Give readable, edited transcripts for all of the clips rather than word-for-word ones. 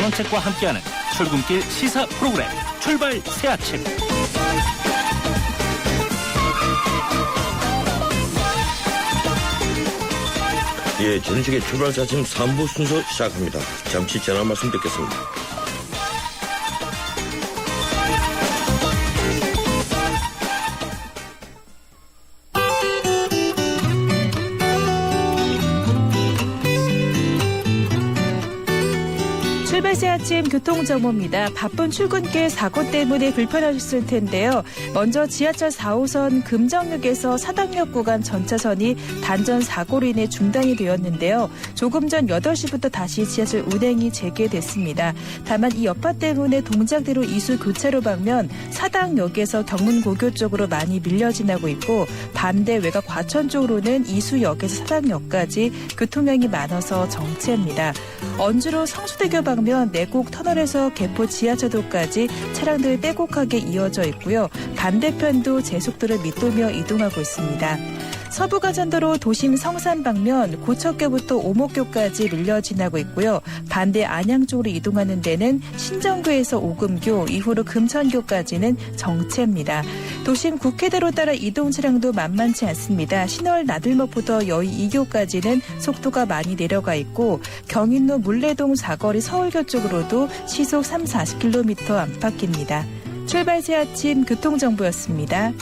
전원책과 함께하는 출근길 시사 프로그램 출발 새 아침. 예, 전주의 출발 새 아침 3부 순서 시작합니다. 잠시 전화 말씀 듣겠습니다. 출발 새 아침 교통정보입니다. 바쁜 출근길 사고 때문에 불편하셨을 텐데요. 먼저 지하철 4호선 금정역에서 사당역 구간 전차선이 단전 사고로 인해 중단이 되었는데요. 조금 전 8시부터 다시 지하철 운행이 재개됐습니다. 다만 이 여파 때문에 동작대로 이수 교차로 방면 사당역에서 경문고교 쪽으로 많이 밀려 지나고 있고, 반대 외곽 과천 쪽으로는 이수역에서 사당역까지 교통량이 많아서 정체입니다. 언주로 성수대교 방면 내곡 터널에서 개포 지하차도까지 차량들 빼곡하게 이어져 있고요. 반대편도 제속도를 밑돌며 이동하고 있습니다. 서부가전도로 도심 성산 방면 고척교부터 오목교까지 밀려 지나고 있고요. 반대 안양 쪽으로 이동하는 데는 신정교에서 오금교, 이후로 금천교까지는 정체입니다. 도심 국회대로 따라 이동 차량도 만만치 않습니다. 신월 나들목부터 여의 2교까지는 속도가 많이 내려가 있고, 경인로 물레동 사거리 서울교 쪽으로도 시속 30-40km 안팎입니다. 출발 새 아침 교통정보였습니다.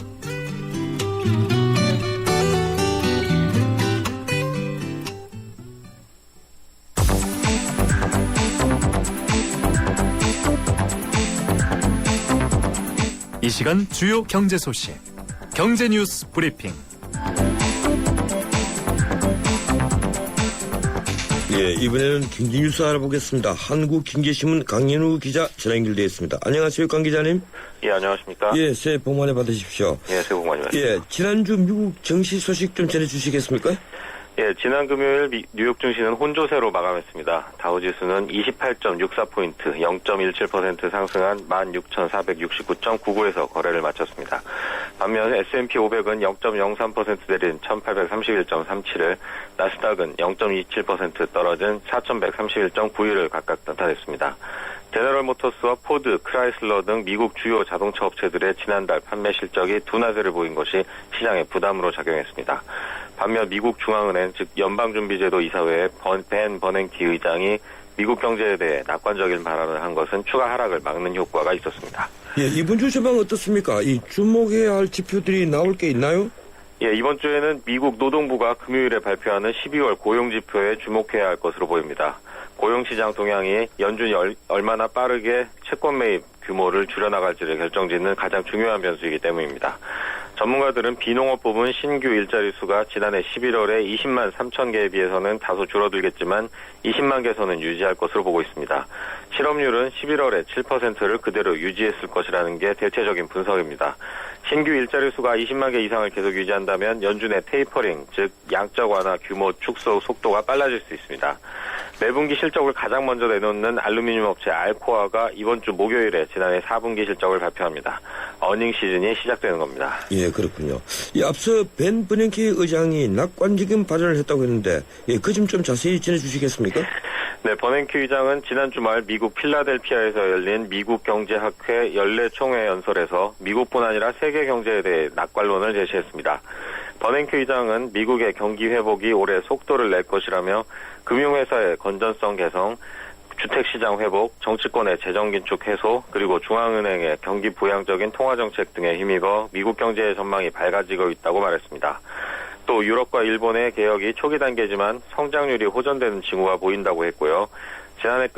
이 시간 주요 경제 소식, 경제 뉴스 브리핑. 예, 이번에는 경제 뉴스 알아보겠습니다. 한국경제신문 강연우 기자 전화 연결되어 있습니다. 안녕하세요, 강 기자님. 예, 안녕하십니까. 예, 새해 복 많이 받으십시오. 예, 새해 복 많이 받으십시오. 예, 지난주 미국 증시 소식 좀 전해주시겠습니까? 예, 지난 금요일 뉴욕 증시는 혼조세로 마감했습니다. 다우지수는 28.64포인트, 0.17% 상승한 16,469.99에서 거래를 마쳤습니다. 반면 S&P 500은 0.03% 내린 1,831.37을, 나스닥은 0.27% 떨어진 4,131.91을 각각 나타냈습니다. 제너럴 모터스와 포드, 크라이슬러 등 미국 주요 자동차 업체들의 지난달 판매 실적이 둔화세를 보인 것이 시장에 부담으로 작용했습니다. 반면 미국 중앙은행, 즉 연방준비제도 이사회의 벤 버냉키 의장이 미국 경제에 대해 낙관적인 발언을 한 것은 추가 하락을 막는 효과가 있었습니다. 예, 이번 주 전망 어떻습니까? 이 주목해야 할 지표들이 나올 게 있나요? 예, 이번 주에는 미국 노동부가 금요일에 발표하는 12월 고용지표에 주목해야 할 것으로 보입니다. 고용시장 동향이 연준이 얼마나 빠르게 채권 매입 규모를 줄여나갈지를 결정짓는 가장 중요한 변수이기 때문입니다. 전문가들은 비농업 부문 신규 일자리 수가 지난해 11월에 20만 3천 개에 비해서는 다소 줄어들겠지만 20만 개선은 유지할 것으로 보고 있습니다. 실업률은 11월에 7%를 그대로 유지했을 것이라는 게 대체적인 분석입니다. 신규 일자리 수가 20만 개 이상을 계속 유지한다면 연준의 테이퍼링, 즉 양적 완화 규모 축소 속도가 빨라질 수 있습니다. 매분기 실적을 가장 먼저 내놓는 알루미늄 업체 알코아가 이번 주 목요일에 지난해 4분기 실적을 발표합니다. 어닝 시즌이 시작되는 겁니다. 예, 그렇군요. 이 앞서 벤 버냉키 의장이 낙관적인 발언을 했다고 했는데, 예, 그 점 좀 자세히 전해주시겠습니까? 네, 버냉키 의장은 지난 주말 미국 필라델피아에서 열린 미국 경제학회 연례총회 연설에서 미국뿐 아니라 세계 경제에 대해 낙관론을 제시했습니다. 버냉키 의장은 미국의 경기 회복이 올해 속도를 낼 것이라며 금융회사의 건전성 개선, 주택시장 회복, 정치권의 재정 긴축 해소, 그리고 중앙은행의 경기 부양적인 통화정책 등에 힘입어 미국 경제의 전망이 밝아지고 있다고 말했습니다. 또 유럽과 일본의 개혁이 초기 단계지만 성장률이 호전되는 징후가 보인다고 했고요. 지난해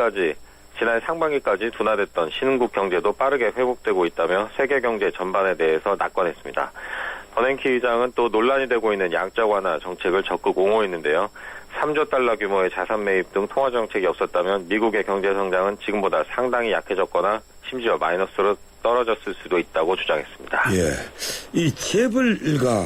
상반기까지 둔화됐던 신흥국 경제도 빠르게 회복되고 있다며 세계 경제 전반에 대해서 낙관했습니다. 버냉키 의장은 또 논란이 되고 있는 양적 완화 정책을 적극 옹호했는데요. 3조 달러 규모의 자산 매입 등 통화 정책이 없었다면 미국의 경제 성장은 지금보다 상당히 약해졌거나 심지어 마이너스로 떨어졌을 수도 있다고 주장했습니다. 예, 이 재벌 일가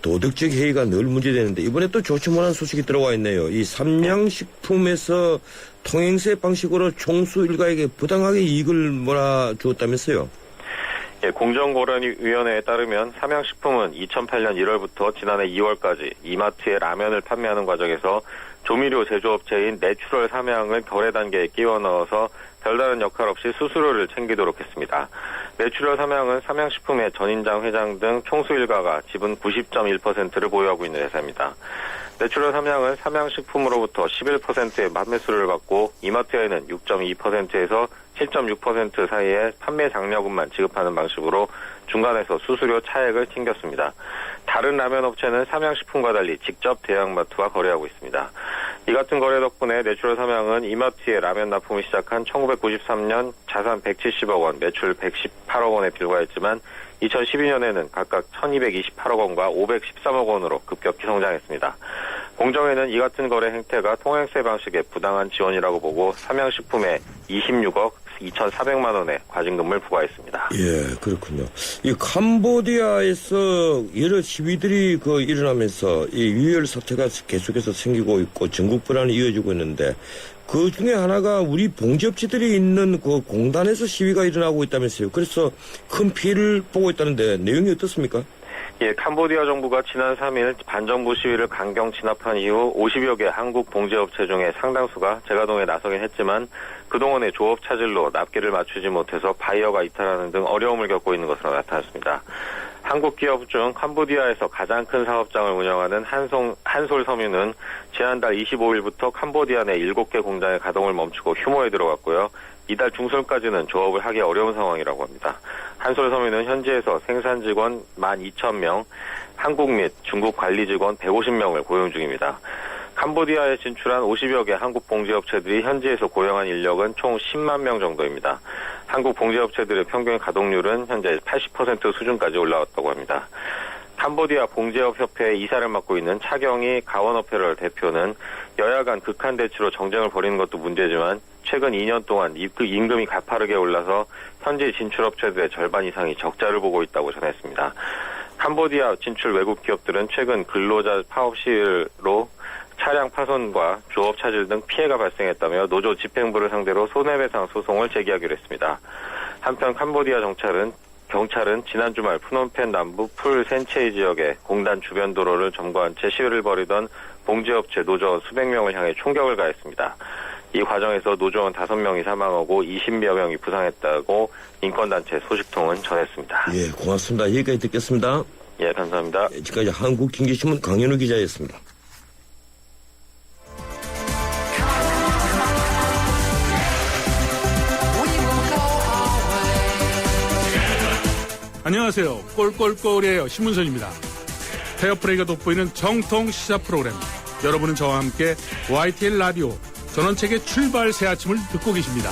도덕적 해이가 늘 문제되는데 이번에 또 좋지 못한 소식이 들어와 있네요. 이 삼양식품에서 통행세 방식으로 총수 일가에게 부당하게 이익을 몰아주었다면서요? 예, 공정거래위원회에 따르면 삼양식품은 2008년 1월부터 지난해 2월까지 이마트에 라면을 판매하는 과정에서 조미료 제조업체인 내추럴 삼양을 거래 단계에 끼워 넣어서 별다른 역할 없이 수수료를 챙기도록 했습니다. 내추럴 삼양은 삼양식품의 전인장 회장 등 총수 일가가 지분 90.1%를 보유하고 있는 회사입니다. 내추럴 삼양은 삼양식품으로부터 11%의 판매수를 받고 이마트에는 6.2%에서 7.6% 사이의 판매 장려금만 지급하는 방식으로 중간에서 수수료 차액을 챙겼습니다. 다른 라면 업체는 삼양식품과 달리 직접 대형마트와 거래하고 있습니다. 이 같은 거래 덕분에 내추럴 삼양은 이마트에 라면 납품을 시작한 1993년 자산 170억 원, 매출 118억 원에 불과했지만 2012년에는 각각 1228억 원과 513억 원으로 급격히 성장했습니다. 공정위는 이 같은 거래 행태가 통행세 방식의 부당한 지원이라고 보고 삼양식품에 26억 2,400만 원의 과징금을 부과했습니다. 예, 그렇군요. 이 캄보디아에서 여러 시위들이 일어나면서 이 유혈 사태가 계속해서 생기고 있고 전국 불안이 이어지고 있는데 그 중에 하나가 우리 봉지업체들이 있는 그 공단에서 시위가 일어나고 있다면서요. 그래서 큰 피해를 보고 있다는데 내용이 어떻습니까? 예, 캄보디아 정부가 지난 3일 반정부 시위를 강경 진압한 이후 50여 개 한국 봉제업체 중에 상당수가 재가동에 나서긴 했지만 그동안의 조업 차질로 납기를 맞추지 못해서 바이어가 이탈하는 등 어려움을 겪고 있는 것으로 나타났습니다. 한국 기업 중 캄보디아에서 가장 큰 사업장을 운영하는 한솔섬유는 지난달 25일부터 캄보디아 내 7개 공장의 가동을 멈추고 휴무에 들어갔고요. 이달 중순까지는 조업을 하기 어려운 상황이라고 합니다. 한솔섬유는 현지에서 생산 직원 12,000명, 한국 및 중국 관리 직원 150명을 고용 중입니다. 캄보디아에 진출한 50여 개 한국 봉제업체들이 현지에서 고용한 인력은 총 10만 명 정도입니다. 한국 봉제업체들의 평균 가동률은 현재 80% 수준까지 올라왔다고 합니다. 캄보디아 봉제업협회 이사를 맡고 있는 차경희 가원어페럴 대표는 여야 간 극한 대치로 정쟁을 벌이는 것도 문제지만 최근 2년 동안 임금이 가파르게 올라서 현지 진출업체들의 절반 이상이 적자를 보고 있다고 전했습니다. 캄보디아 진출 외국 기업들은 최근 근로자 파업 시위로 차량 파손과 조업 차질 등 피해가 발생했다며 노조 집행부를 상대로 손해배상 소송을 제기하기로 했습니다. 한편 캄보디아 경찰은 지난 주말 프놈펜 남부 풀 센체이 지역의 공단 주변 도로를 점거한 채 시위를 벌이던 봉제업체 노조원 수백 명을 향해 총격을 가했습니다. 이 과정에서 노조원 5명이 사망하고 20여 명이 부상했다고 인권단체 소식통은 전했습니다. 예, 고맙습니다. 여기까지 듣겠습니다. 예, 감사합니다. 지금까지 한국经济신문 강현우 기자였습니다. 안녕하세요. 꼴꼴꼴이에요. 신문선입니다. 페어플레이가 돋보이는 정통 시사 프로그램. 여러분은 저와 함께 YTN 라디오 전원책의 출발 새 아침을 듣고 계십니다.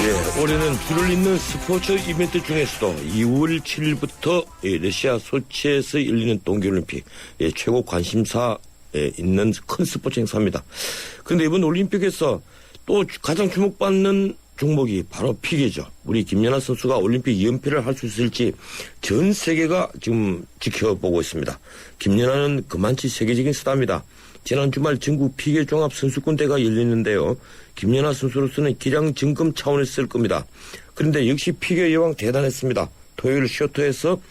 예, 올해는 줄을 잇는 스포츠 이벤트 중에서도 2월 7일부터 러시아 소치에서 열리는 동계올림픽 최고 관심사에 있는 큰 스포츠 행사입니다. 그런데 이번 올림픽에서 또 가장 주목받는 종목이 바로 피겨죠. 우리 김연아 선수가 올림픽 2연패를 할 수 있을지 전 세계가 지금 지켜보고 있습니다. 김연아는 그만치 세계적인 스타입니다. 지난 주말 전국 피겨 종합 선수권대회가 열렸는데요. 김연아 선수로서는 기량 증금 차원에서 겁니다. 그런데 역시 피겨 여왕 대단했습니다. 토요일 쇼트에서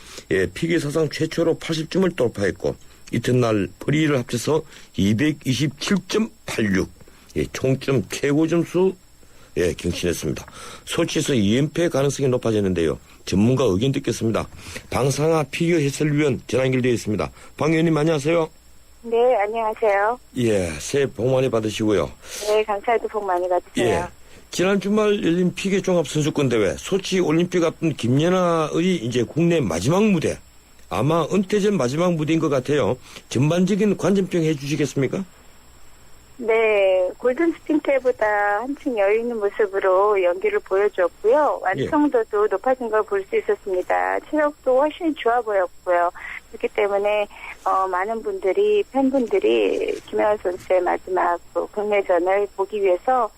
피겨 사상 최초로 80점을 돌파했고 이튿날 프리를 합쳐서 227.86 총점 최고 점수 경신했습니다. 소치에서 2연패 가능성이 높아졌는데요. 전문가 의견 듣겠습니다. 방상아 피겨 해설위원 전화 연결되어 있습니다. 방 의원님 안녕하세요. 네, 안녕하세요. 예, 새해 복 많이 받으시고요. 네, 감사해도 복 많이 받으세요. 예, 지난 주말 열린 피겨 종합 선수권 대회 소치 올림픽 앞둔 김연아의 이제 국내 마지막 무대 아마 은퇴 전 마지막 무대인 것 같아요. 전반적인 관전평 해주시겠습니까? 네, 골든스프링 때보다 한층 여유있는 모습으로 연기를 보여줬고요. 완성도도 높아진 걸 볼 수 있었습니다. 체력도 훨씬 좋아 보였고요. 그렇기 때문에 많은 분들이 팬분들이 김연아 선수의 마지막 국내전을 보기 위해서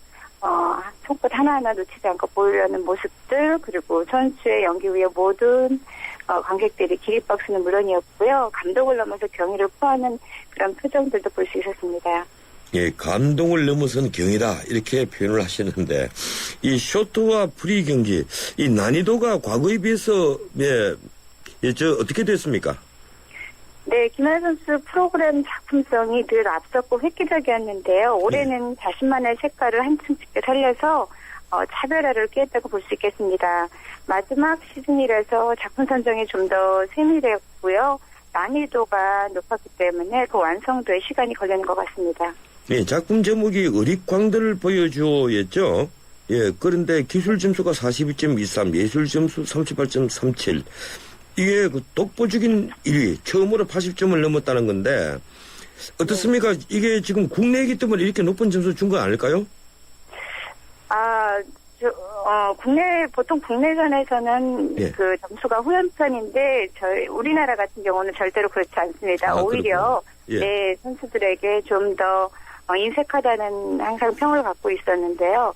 손끝 하나하나 놓치지 않고 보이려는 모습들 그리고 선수의 연기 위에 모든 관객들이 기립박수는 물론이었고요. 감동을 넘어서 경의를 표하는 그런 표정들도 볼 수 있었습니다. 예, 감동을 넘어선 경이다 이렇게 표현을 하시는데 이 쇼트와 프리 경기 이 난이도가 과거에 비해서 저 어떻게 됐습니까? 네, 김연아 선수 프로그램 작품성이 늘 앞섰고 획기적이었는데요. 올해는 자신만의 색깔을 한층 짙게 살려서 차별화를 꾀했다고 볼 수 있겠습니다. 마지막 시즌이라서 작품 선정이 좀 더 세밀했고요. 난이도가 높았기 때문에 그 완성도에 시간이 걸리는 것 같습니다. 예, 작품 제목이 의리광들을 보여주었죠. 예, 그런데 기술 점수가 42.23, 예술 점수 38.37. 이게 그 독보적인 1위, 처음으로 80점을 넘었다는 건데 어떻습니까? 이게 지금 국내이기 때문에 이렇게 높은 점수 준 거 아닐까요? 보통 국내전에서는 예. 그 점수가 후연편인데 우리나라 같은 경우는 절대로 그렇지 않습니다. 아, 오히려 예. 네, 선수들에게 좀 더 인색하다는 항상 평을 갖고 있었는데요.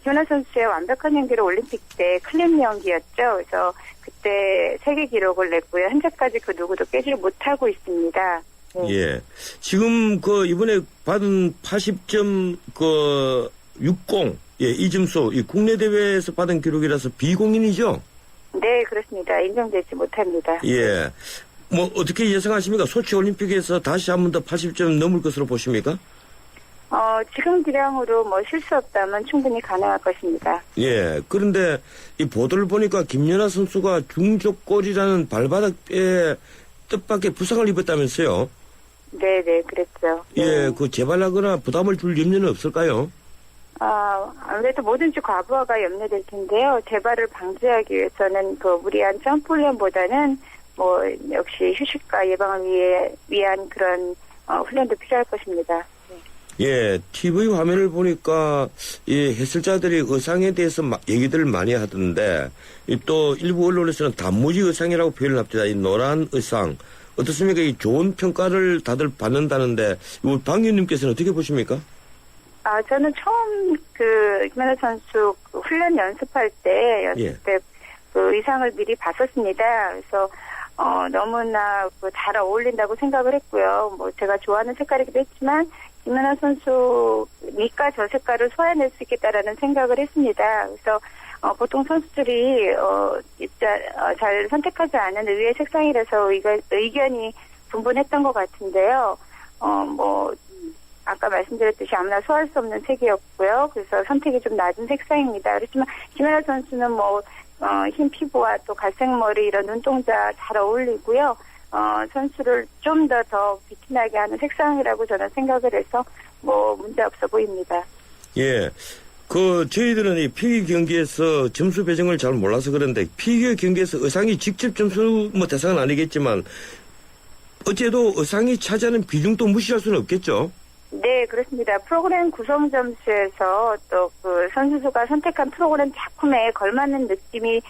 김연아 선수의 완벽한 연기를 올림픽 때 클린 연기였죠. 그래서 그때 세계 기록을 냈고요. 현재까지 그 누구도 깨지 못하고 있습니다. 네. 예. 지금 이번에 받은 80점 60, 예, 이 점수, 이 국내 대회에서 받은 기록이라서 비공인이죠? 네, 그렇습니다. 인정되지 못합니다. 예. 어떻게 예상하십니까? 소치 올림픽에서 다시 한 번 더 80점 넘을 것으로 보십니까? 지금 기량으로 실수 없다면 충분히 가능할 것입니다. 예. 그런데 이 보도를 보니까 김연아 선수가 중족골이라는 발바닥에 뜻밖의 부상을 입었다면서요? 네, 그랬죠. 예, 재발하거나 부담을 줄 염려는 없을까요? 아무래도 뭐든지 과부하가 염려될 텐데요. 재발을 방지하기 위해서는 무리한 점프 훈련보다는 역시 휴식과 예방을 위한 그런 훈련도 필요할 것입니다. 예, TV 화면을 보니까 해설자들이 의상에 대해서 얘기들을 많이 하던데 또 일부 언론에서는 단무지 의상이라고 표현을 합니다. 이 노란 의상 어떻습니까? 이 좋은 평가를 다들 받는다는데 우리 방 의원님께서는 어떻게 보십니까? 저는 처음 김연아 선수 훈련 연습할 때 그 의상을 미리 봤었습니다. 그래서 너무나 잘 어울린다고 생각을 했고요. 제가 좋아하는 색깔이기도 했지만 김연아 선수니까 저 색깔을 소화해낼 수 있겠다라는 생각을 했습니다. 그래서 보통 선수들이 잘 선택하지 않은 의외의 색상이라서 의견이 분분했던 것 같은데요. 아까 말씀드렸듯이 아무나 소화할 수 없는 색이었고요. 그래서 선택이 좀 낮은 색상입니다. 그렇지만 김연아 선수는 흰 피부와 또 갈색머리 이런 눈동자 잘 어울리고요. 선수를 좀 더 빛나게 하는 색상이라고 저는 생각을 해서 문제 없어 보입니다. 예. 저희들은 이 피겨 경기에서 점수 배정을 잘 몰라서 그런데 피겨 경기에서 의상이 직접 점수 대상은 아니겠지만 어째도 의상이 차지하는 비중도 무시할 수는 없겠죠? 네, 그렇습니다. 프로그램 구성 점수에서 또 선수가 선택한 프로그램 작품에 걸맞는 느낌이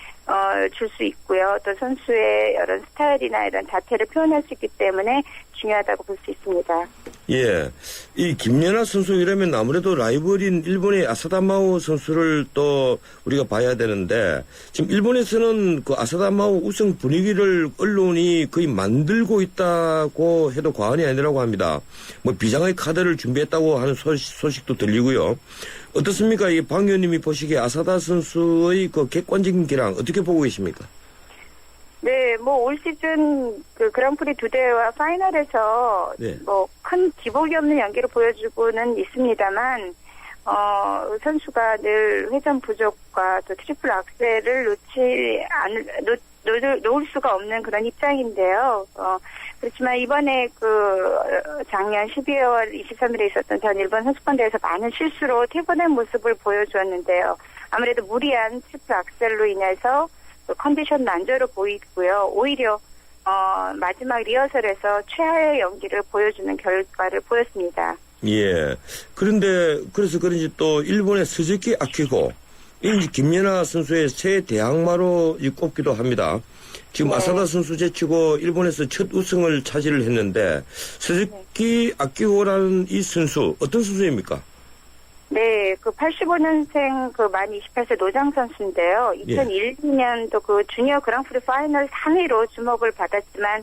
줄 수 있고요. 또 선수의 이런 스타일이나 이런 자태를 표현할 수 있기 때문에 중요하다고 볼 수 있습니다. 예. 이 김연아 선수 이러면 아무래도 라이벌인 일본의 아사다마오 선수를 또 우리가 봐야 되는데 지금 일본에서는 아사다마오 우승 분위기를 언론이 거의 만들고 있다고 해도 과언이 아니라고 합니다. 비장의 카드를 준비했다고 하는 소식도 들리고요. 어떻습니까? 이 방 의원님이 보시기에 아사다 선수의 객관적인 기량 어떻게 보고 계십니까? 네, 올 시즌 그랑프리 2대회와 파이널에서 큰 기복이 없는 연기를 보여주고는 있습니다만 선수가 늘 회전 부족과 또 트리플 악셀을 놓을 수가 없는 그런 입장인데요. 그렇지만 이번에 작년 12월 23일에 있었던 전 일본 선수권대회에서 많은 실수로 퇴보된 모습을 보여주었는데요. 아무래도 무리한 트리플 악셀로 인해서 컨디션 난조로 보이고요. 오히려 마지막 리허설에서 최하의 연기를 보여주는 결과를 보였습니다. 예. 그래서 그런지 또 일본의 스즈키 아키고 김연아 선수의 새 대항마로 꼽기도 합니다. 지금 아사다 선수 제치고 일본에서 첫 우승을 차지를 했는데 스즈키 아키고라는 이 선수 어떤 선수입니까? 네, 85년생 만 28세 노장 선수인데요. 2001, 2년도 주니어 그랑프리 파이널 3위로 주목을 받았지만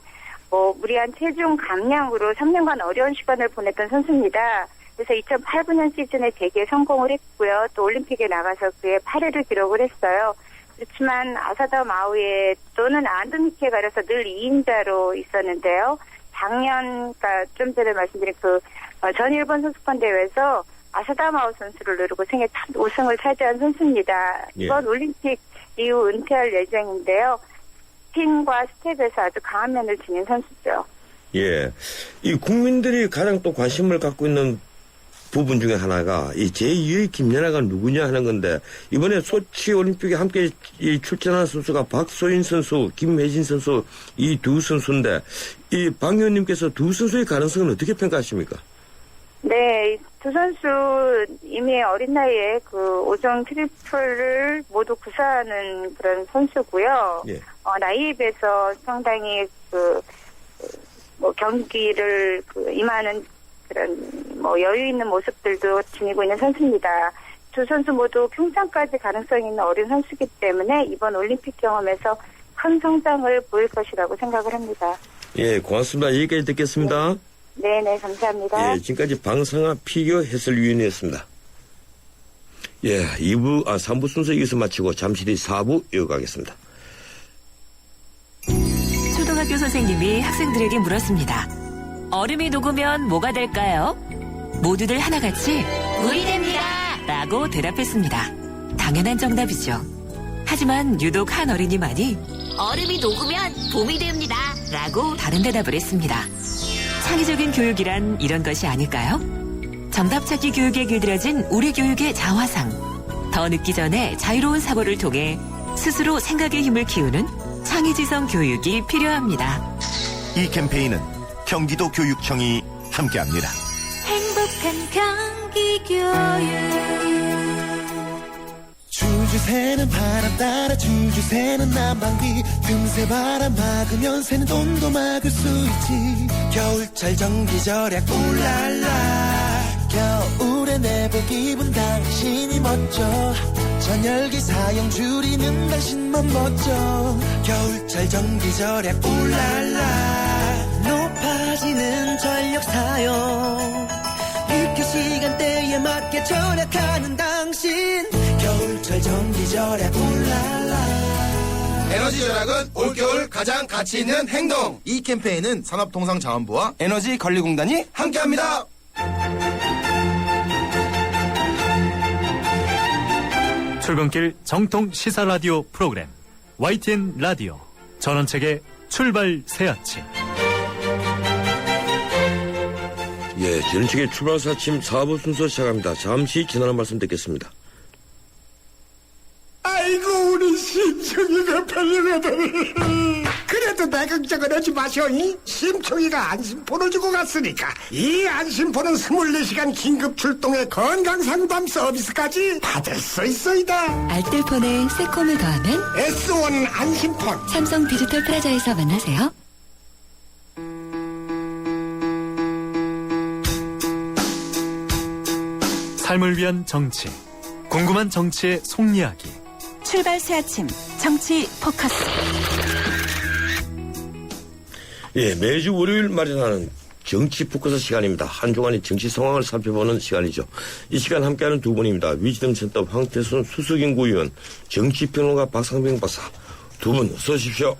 무리한 체중 감량으로 3년간 어려운 시간을 보냈던 선수입니다. 그래서 2008-9년 시즌에 대기에 성공을 했고요. 또 올림픽에 나가서 그의 8회를 기록을 했어요. 그렇지만 아사다 마우에 또는 안드미키에 가려서 늘 2인자로 있었는데요. 작년, 그러니까 좀 전에 말씀드린 전 일본 선수권 대회에서 아사다 마우 선수를 누르고 생애 첫 우승을 차지한 선수입니다. 예. 이번 올림픽 이후 은퇴할 예정인데요. 스핀과 스텝에서 아주 강한 면을 지닌 선수죠. 예. 이 국민들이 가장 또 관심을 갖고 있는 부분 중에 하나가 이 제2의 김연아가 누구냐 하는 건데, 이번에 소치 올림픽에 함께 출전한 선수가 박소인 선수, 김혜진 선수, 이 두 선수인데, 이 박 의원님께서 두 선수의 가능성은 어떻게 평가하십니까? 네, 두 선수 이미 어린 나이에 5종 트리플을 모두 구사하는 그런 선수고요. 예. 나이에 비해서 상당히 경기를 임하는 그런 여유 있는 모습들도 지니고 있는 선수입니다. 두 선수 모두 평창까지 가능성이 있는 어린 선수이기 때문에 이번 올림픽 경험에서 큰 성장을 보일 것이라고 생각을 합니다. 예, 고맙습니다. 여기까지 듣겠습니다. 네, 감사합니다. 예, 지금까지 방상아 피겨 해설위원이었습니다. 예, 3부 순서 여기서 마치고 잠시 뒤 4부 이어가겠습니다. 초등학교 선생님이 학생들에게 물었습니다. 얼음이 녹으면 뭐가 될까요? 모두들 하나같이 물이 됩니다! 라고 대답했습니다. 당연한 정답이죠. 하지만 유독 한 어린이만이 얼음이 녹으면 봄이 됩니다! 라고 다른 대답을 했습니다. 창의적인 교육이란 이런 것이 아닐까요? 정답 찾기 교육에 길들여진 우리 교육의 자화상. 더 늦기 전에 자유로운 사고를 통해 스스로 생각의 힘을 키우는 창의지성 교육이 필요합니다. 이 캠페인은 경기도 교육청이 함께합니다. 행복한 경기 교육. 줄줄 새는 바람 따라 줄줄 새는 난방비 틈새 바람 막으면 새는 돈도 막을 수 있지. 겨울철 전기 절약 울랄라. 겨울에 내복 입은 당신이 멋져. 전열기 사용 줄이는 당신만 멋져. 겨울철 전기 절약 울랄라. 높아지는 전력 사용 비켜 시간대에 맞게 절약하는 당신. 겨울철 전기 절약 울랄라. 에너지 절약은 올겨울 가장 가치 있는 행동. 이 캠페인은 산업통상자원부와 에너지관리공단이 함께합니다. 출근길 정통 시사 라디오 프로그램 YTN 라디오 전원책의 출발 새 아침. 예, 전원책의 출발 새 아침 4부 순서 시작합니다. 잠시 지나는 말씀 듣겠습니다. 아이고 우리 심청이가 별로거든. 그래도 내 걱정은 하지 마셔. 심청이가 안심포를 주고 갔으니까 이 안심포는 24시간 긴급 출동의 건강상담 서비스까지 받을 수 있어이다. 알뜰폰에 새콤을 더하면 S1 안심폰. 삼성 디지털 프라자에서 만나세요. 삶을 위한 정치, 궁금한 정치의 속이야기. 출발 새 아침 정치 포커스. 예, 매주 월요일 마련하는 정치 포커스 시간입니다. 한 주간의 정치 상황을 살펴보는 시간이죠. 이 시간 함께하는 두 분입니다. 위즈덤 센터 황태순 수석연구위원, 정치평론가 박상병 박사. 두 분 어서 오십시오.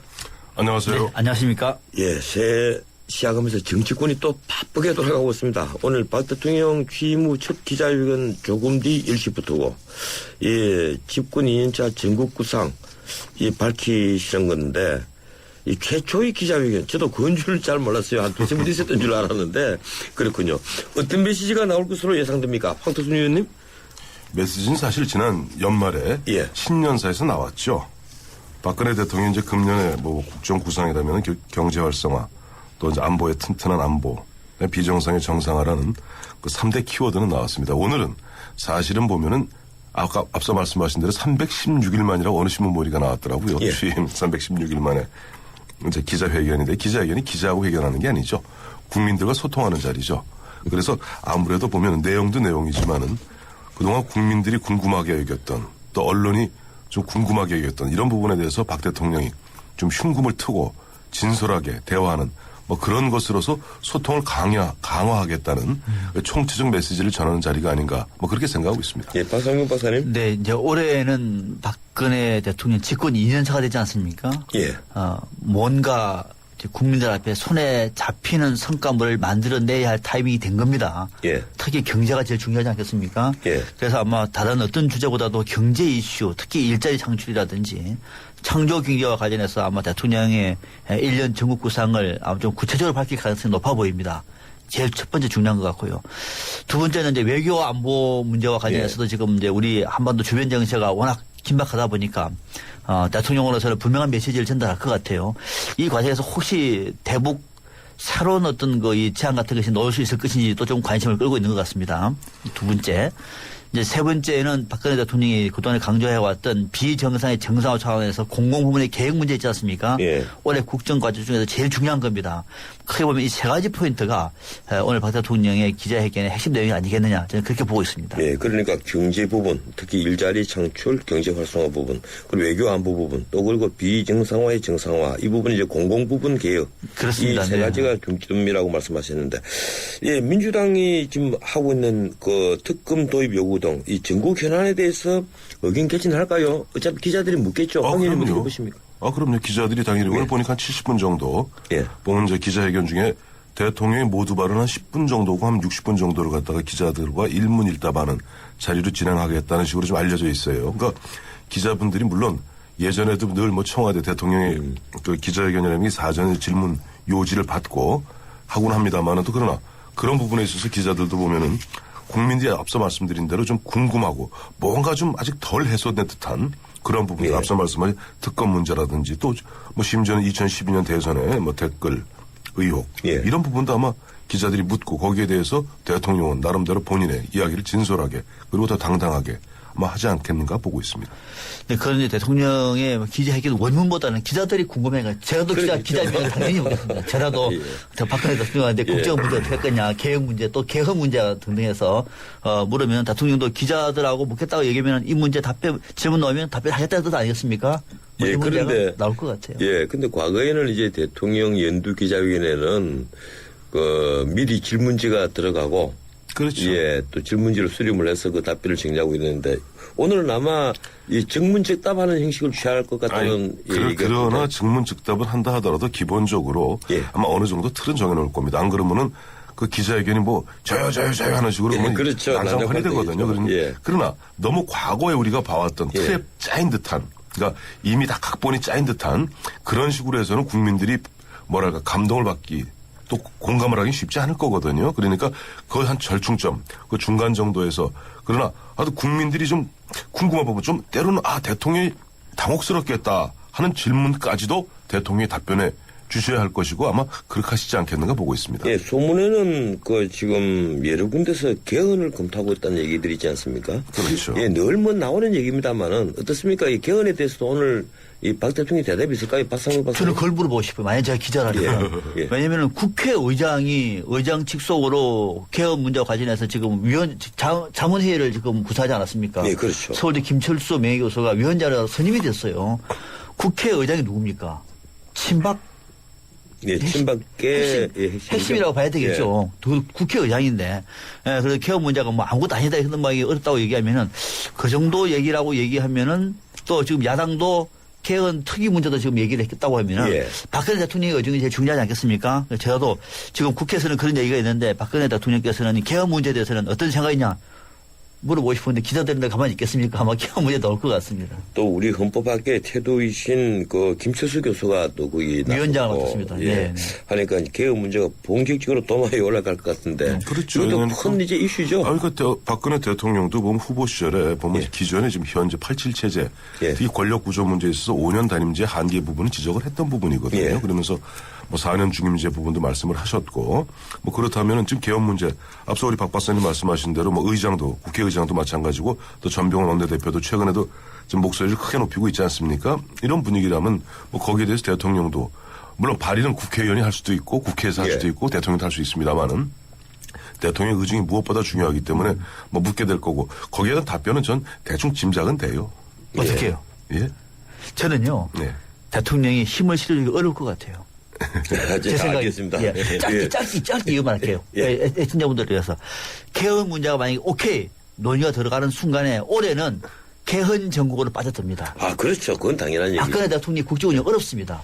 안녕하세요. 네, 안녕하십니까. 예, 새해 시작하면서 정치권이 또 바쁘게 돌아가고 있습니다. 오늘 박 대통령 취임 후 첫 기자회견 조금 뒤 10시부터고, 예, 집권 2년차 전국 구상, 밝히시는 건데, 이 최초의 기자회견, 저도 그건 줄 잘 몰랐어요. 한 두세 번 있었던 줄 알았는데, 그렇군요. 어떤 메시지가 나올 것으로 예상됩니까? 황태순 의원님? 메시지는 사실 지난 연말에 예. 신년사에서 나왔죠. 박근혜 대통령이 이제 금년에 국정 구상이라면 경제 활성화, 또 이제 안보의 튼튼한 안보, 비정상의 정상화라는 그 3대 키워드는 나왔습니다. 오늘은 사실은 보면은 아까 앞서 말씀하신 대로 316일 만이라고 어느 신문 모리가 나왔더라고요. 예. 취임 316일 만에 이제 기자회견인데, 기자회견이 기자하고 회견하는 게 아니죠. 국민들과 소통하는 자리죠. 그래서 아무래도 보면 내용도 내용이지만은 그동안 국민들이 궁금하게 여겼던, 또 언론이 좀 궁금하게 여겼던 이런 부분에 대해서 박 대통령이 좀 흉금을 트고 진솔하게 대화하는 뭐 그런 것으로서 소통을 강화하겠다는 총체적 메시지를 전하는 자리가 아닌가 뭐 그렇게 생각하고 있습니다. 예, 박상용 박사님. 네, 이제 올해는 박근혜 대통령 집권 2년차가 되지 않습니까? 예. 뭔가 국민들 앞에 손에 잡히는 성과물을 만들어내야 할 타이밍이 된 겁니다. 예. 특히 경제가 제일 중요하지 않겠습니까? 예. 그래서 아마 다른 어떤 주제보다도 경제 이슈, 특히 일자리 창출이라든지 창조 경제와 관련해서 아마 대통령의 1년 전국 구상을 아마 좀 구체적으로 밝힐 가능성이 높아 보입니다. 제일 첫 번째 중요한 것 같고요. 두 번째는 이제 외교 안보 문제와 관련해서도 예. 지금 이제 우리 한반도 주변 정세가 워낙 긴박하다 보니까 대통령으로서는 분명한 메시지를 전달할 것 같아요. 이 과정에서 혹시 대북 새로운 어떤 이 제안 같은 것이 넣을 수 있을 것인지도 좀 관심을 끌고 있는 것 같습니다. 두 번째. 이제 세 번째는 박근혜 대통령이 그동안에 강조해왔던 비정상의 정상화 차원에서 공공부문의 계획 문제 있지 않습니까? 예. 올해 국정 과제 중에서 제일 중요한 겁니다. 크게 보면 이 세 가지 포인트가 오늘 박 대통령의 기자회견의 핵심 내용이 아니겠느냐 저는 그렇게 보고 있습니다. 예, 그러니까 경제 부분, 특히 일자리 창출, 경제 활성화 부분, 그리고 외교 안보 부분, 또 그리고 비정상화의 정상화, 이 부분이 이제 공공 부분 개혁. 그렇습니다. 이 세 가지가 중점이라고 말씀하셨는데, 예, 민주당이 지금 하고 있는 그 특검 도입 요구 등 이 전국 현안에 대해서 의견 개진할까요? 어차피 기자들이 묻겠죠. 황의원님 어떻게 보십니까? 그럼요. 기자들이 당연히 오늘 보니까 한 70분 정도 보면 이제 기자회견 중에 대통령이 모두 발언 한 10분 정도고 한 60분 정도를 갖다가 기자들과 일문일답하는 자리로 진행하겠다는 식으로 좀 알려져 있어요. 그러니까 기자분들이 물론 예전에도 늘 뭐 청와대 대통령의 그 기자회견이라는 사전에 질문 요지를 받고 하곤 합니다만은 또 그러나 그런 부분에 있어서 기자들도 보면은 국민들이 앞서 말씀드린 대로 좀 궁금하고 뭔가 좀 아직 덜 해소된 듯한 그런 부분들 앞서 말씀하신 특검 문제라든지 또 뭐 심지어는 2012년 대선에 뭐 댓글 의혹 이런 부분도 아마 기자들이 묻고 거기에 대해서 대통령은 나름대로 본인의 이야기를 진솔하게 그리고 더 당당하게 아마 하지 않겠는가 보고 있습니다. 네, 그런 이제 대통령의 기자회견 원문보다는 기자들이 궁금해가 제가도 기자면 당연히 보겠습니다. 저라도 박근혜 대통령한테 국정 문제 어떻게 할 거냐, 개혁 문제 또 개헌 문제 등등해서 물으면 대통령도 기자들하고 묻겠다고 얘기하면 이 문제 질문 나오면 답변하겠다는 뜻 아니겠습니까? 뭐 예, 그런데 나올 것 같아요. 예, 근데 과거에는 이제 대통령 연두 기자회견에는 미리 질문지가 들어가고 그렇죠. 예, 또 질문지를 수렴을 해서 그 답변을 정리하고 있는데 오늘은 아마 이 증문즉답하는 형식을 취할 것 같다는 얘기가 그러나 증문즉답은 한다 하더라도 기본적으로 아마 어느 정도 틀은 정해놓을 겁니다. 안 그러면은 그 기자회견이 뭐 저요 하는 식으로 그렇죠. 난장판이 되거든요. 그러나 너무 과거에 우리가 봐왔던 틀에 짜인 듯한 그러니까 이미 다 각본이 짜인 듯한 그런 식으로 해서는 국민들이 뭐랄까 감동을 받기 또 공감을 하기 쉽지 않을 거거든요. 그러니까 거의 한 절충점, 그 중간 정도에서 그러나 아주 국민들이 좀 궁금한 부분 좀 때로는 대통령이 당혹스럽겠다 하는 질문까지도 대통령이 답변해 주셔야 할 것이고 아마 그렇게 하시지 않겠는가 보고 있습니다. 예, 소문에는 지금 여러 군데서 개헌을 검토하고 있다는 얘기들이 있지 않습니까? 그렇죠. 예, 늘 나오는 얘기입니다만은 어떻습니까? 이 개헌에 대해서도 오늘 이 박 대통령이 대답이 있을까요? 박상우 박사님. 저는 그걸 물어보고 싶어요. 만약 제가 기자라면. 왜냐하면 국회의장이 의장 직속으로 개헌 문제와 관련해서 지금 자문회의를 지금 구사하지 않았습니까? 예, 그렇죠. 서울대 김철수 명예교수가 위원장으로 선임이 됐어요. 국회의장이 누굽니까? 친박? 예, 친박계 핵심이라고 봐야 되겠죠. 국회의장인데. 예, 그래서 개헌 문제가 뭐 아무것도 아니다 이런 말이 어렵다고 얘기하면은 그 정도 얘기라고 얘기하면은 또 지금 야당도 개헌 특위 문제도 지금 얘기를 했다고 하면은 박근혜 대통령의 의중이 제일 중요하지 않겠습니까? 제가도 지금 국회에서는 그런 얘기가 있는데 박근혜 대통령께서는 개헌 문제에 대해서는 어떤 생각이냐 물어보고 싶은데 기자들인데 가만히 있겠습니까? 아마 개헌 문제 나올 것 같습니다. 또 우리 헌법학계 태도이신 김철수 교수가 또 거기 위원장을 맡았습니다. 하니까 개헌 문제가 본격적으로 도마에 올라갈 것 같은데. 그렇죠. 이것도 큰 이제 이슈죠. 그러니까 박근혜 대통령도 보면 후보 시절에 보면 기존에 지금 현재 87 체제 특히 권력 구조 문제에 있어서 5년 단임제 한계 부분을 지적을 했던 부분이거든요. 그러면서 뭐 4년 중임제 부분도 말씀을 하셨고 뭐 그렇다면은 지금 개헌 문제 앞서 우리 박 박사님 말씀하신 대로 뭐 의장도 국회의장도 마찬가지고 또 전병헌 원내대표도 최근에도 지금 목소리를 크게 높이고 있지 않습니까? 이런 분위기라면 뭐 거기에 대해서 대통령도 물론 발의는 국회의원이 할 수도 있고 국회에서 할 수도 있고 대통령도 할 수 있습니다만은 대통령의 의중이 무엇보다 중요하기 때문에 뭐 묻게 될 거고 거기에 대한 답변은 전 대충 짐작은 돼요. 어떻게 해요? 예? 저는요. 대통령이 힘을 실으기 어려울 것 같아요. 제 생각에. 알겠습니다. 예. 예. 짧게 이것만 할게요. 예. 애청자분들을 위해서. 개헌 문제가 만약에 오케이 논의가 들어가는 순간에 올해는 개헌 전국으로 빠져듭니다. 아, 그렇죠. 그건 당연한 얘기죠. 박근혜 대통령이 국정운영 어렵습니다.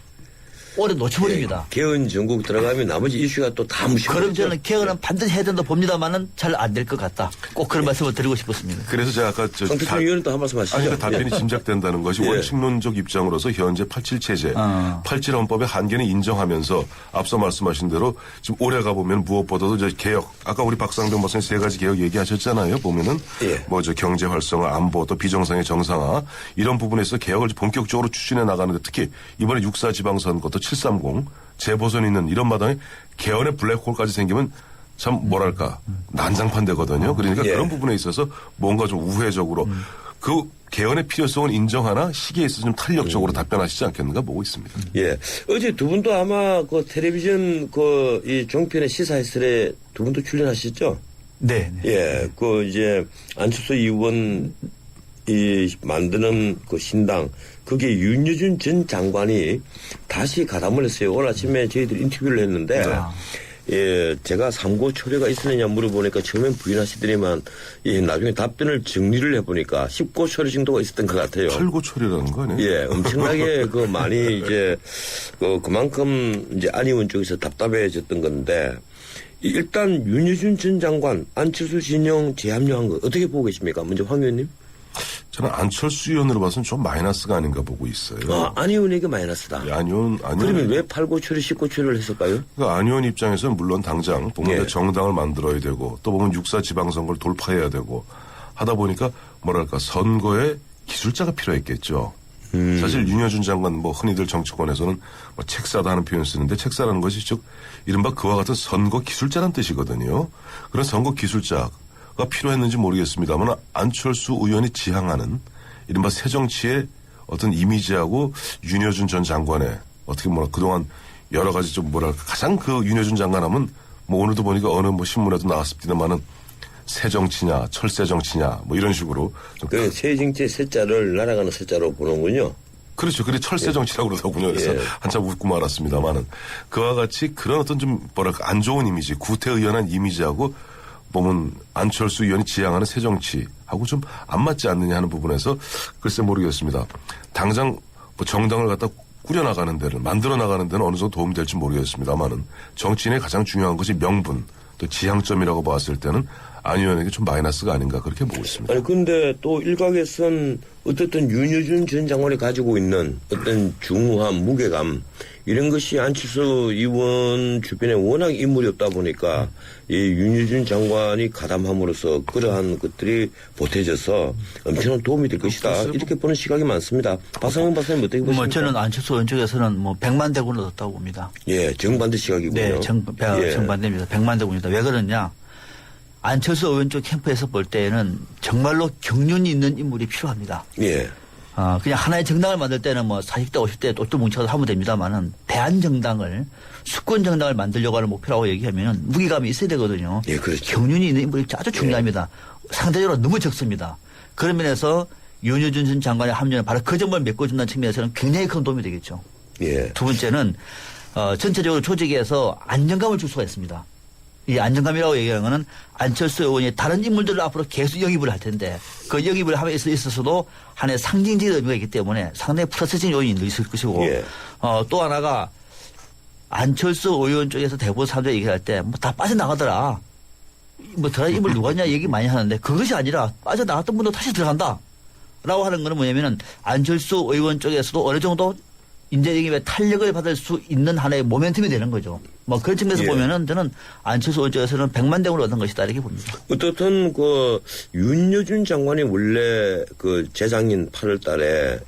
올해 놓쳐버립니다. 개헌 전국 들어가면 나머지 이슈가 또 다 무시하죠. 그럼 저는 개헌은 반드시 해야 된다 봅니다만은 잘 안 될 것 같다. 꼭 그런 말씀을 드리고 싶었습니다. 그래서 제가 아까 성태준 의원은 또 한 말씀 하시죠. 아니, 그러니까 답변이 예. 짐작된다는 것이 예. 원칙론적 입장으로서 현재 87 체제, 87 헌법의 한계는 인정하면서 앞서 말씀하신 대로 지금 올해 가보면 무엇보다도 이제 개혁, 아까 우리 박상병 박사님 3가지 개혁 얘기하셨잖아요. 보면은 예. 뭐 저 경제 활성화, 안보, 또 비정상의 정상화 이런 부분에서 개혁을 본격적으로 추진해 나가는데 특히 이번에 6.4 지방선거 또 730 재보선 있는 이런 마당에 개헌의 블랙홀까지 생기면 참 뭐랄까 난장판 되거든요. 그러니까 예. 그런 부분에 있어서 뭔가 좀 우회적으로 그 개헌의 필요성은 인정하나 시기에 있어서 좀 탄력적으로 답변하시지 않겠는가 보고 있습니다. 예. 어제 두 분도 아마 그 텔레비전 이 종편의 시사회설에 두 분도 출연하셨죠? 네. 예. 그 이제 안철수 의원 만드는 그 신당 그게 윤여준 전 장관이 다시 가담을 했어요. 오늘 아침에 저희들이 인터뷰를 했는데 예, 제가 삼고 초려가 있었느냐 물어보니까 처음엔 부인하시더니만 예, 나중에 답변을 정리를 해보니까 10고 초려 정도가 있었던 것 같아요. 8고 초려라는 거 아니에요? 예, 엄청나게 많이 이제 그만큼 이제 안 의원 쪽에서 답답해졌던 건데 일단 윤여준 전 장관 안철수 진영 재합류한 거 어떻게 보고 계십니까? 먼저 황 의원님. 저는 안철수 의원으로 봐서는 좀 마이너스가 아닌가 보고 있어요. 안 의원에게 마이너스다. 안 의원. 그러면 왜 8고 초려, 10고 초려를 했을까요? 그러니까 안 의원 입장에서는 물론 당장 보면 예. 정당을 만들어야 되고 또 보면 6.4 지방선거를 돌파해야 되고 하다 보니까 뭐랄까 선거에 기술자가 필요했겠죠. 사실 윤여준 장관 흔히들 정치권에서는 책사다 하는 표현 쓰는데 책사라는 것이 즉 이른바 그와 같은 선거 기술자란 뜻이거든요. 그런 선거 기술자가 필요했는지 모르겠습니다만 안철수 의원이 지향하는 이른바 새정치의 어떤 이미지하고 윤여준 전 장관의 어떻게 그동안 여러 가지 좀 가장 그 윤여준 장관하면 오늘도 보니까 어느 신문에도 나왔습니다만은 새정치냐 철새정치냐 이런 식으로 그 새정치의 새자를 날아가는 새자로 보는군요. 그렇죠. 그래 철새정치라고 그러더군요. 그래서 한참 웃고 말았습니다만은 그와 같이 그런 어떤 좀 안 좋은 이미지 구태의연한 이미지하고 보면 안철수 의원이 지향하는 새정치하고 좀 안 맞지 않느냐 하는 부분에서 글쎄 모르겠습니다. 당장 정당을 갖다 꾸려나가는 데는 만들어 나가는 데는 어느 정도 도움이 될지 모르겠습니다만은 정치인의 가장 중요한 것이 명분 또 지향점이라고 봤을 때는 안 의원에게 좀 마이너스가 아닌가 그렇게 보고 있습니다. 아니 근데 또 일각에선 어떻든 윤여준 전 장관이 가지고 있는 어떤 중후함, 무게감 이런 것이 안철수 의원 주변에 워낙 인물이 없다 보니까 이 윤여준 장관이 가담함으로써 그러한 것들이 보태져서 엄청난 도움이 될 것이다. 이렇게 보는 시각이 많습니다. 박상현 박사님 어떻게 보십니까? 저는 안철수 의원 쪽에서는 100만 대군을 얻었다고 봅니다. 예, 정반대 시각이군요. 네, 정반대입니다. 100만 대군입니다. 왜 그러냐? 안철수 의원 쪽 캠프에서 볼 때에는 정말로 경륜이 있는 인물이 필요합니다. 예. 그냥 하나의 정당을 만들 때는 40대, 50대 똘똘 뭉쳐서 하면 됩니다만은 대한정당을 수권 정당을 만들려고 하는 목표라고 얘기하면 무게감이 있어야 되거든요. 예, 그렇죠. 경륜이 있는 인물이 아주 중요합니다. 상대적으로 너무 적습니다. 그런 면에서 윤여준 전 장관의 합류는 바로 그 점을 메꿔준다는 측면에서는 굉장히 큰 도움이 되겠죠. 예. 두 번째는 전체적으로 조직에서 안정감을 줄 수가 있습니다. 이 안정감이라고 얘기하는 거는 안철수 의원이 다른 인물들을 앞으로 계속 영입을 할 텐데 그 영입을 함에 있어서도 하나의 상징적인 의미가 있기 때문에 상당히 플러스적인 요인이 있을 것이고 예. 또 하나가 안철수 의원 쪽에서 대부분 사람들이 얘기할 때 다 빠져나가더라. 들어간 인물 누가냐 얘기 많이 하는데 그것이 아니라 빠져나갔던 분도 다시 들어간다. 라고 하는 거는 뭐냐면은 안철수 의원 쪽에서도 어느 정도 인재 영입에 탄력을 받을 수 있는 하나의 모멘텀이 되는 거죠. 그런 측면에서 보면은 저는 안철수 의원 쪽에서는 100만 대군을 얻은 것이다 이렇게 봅니다. 어떻든 윤여준 장관이 원래 재작년 8월 달에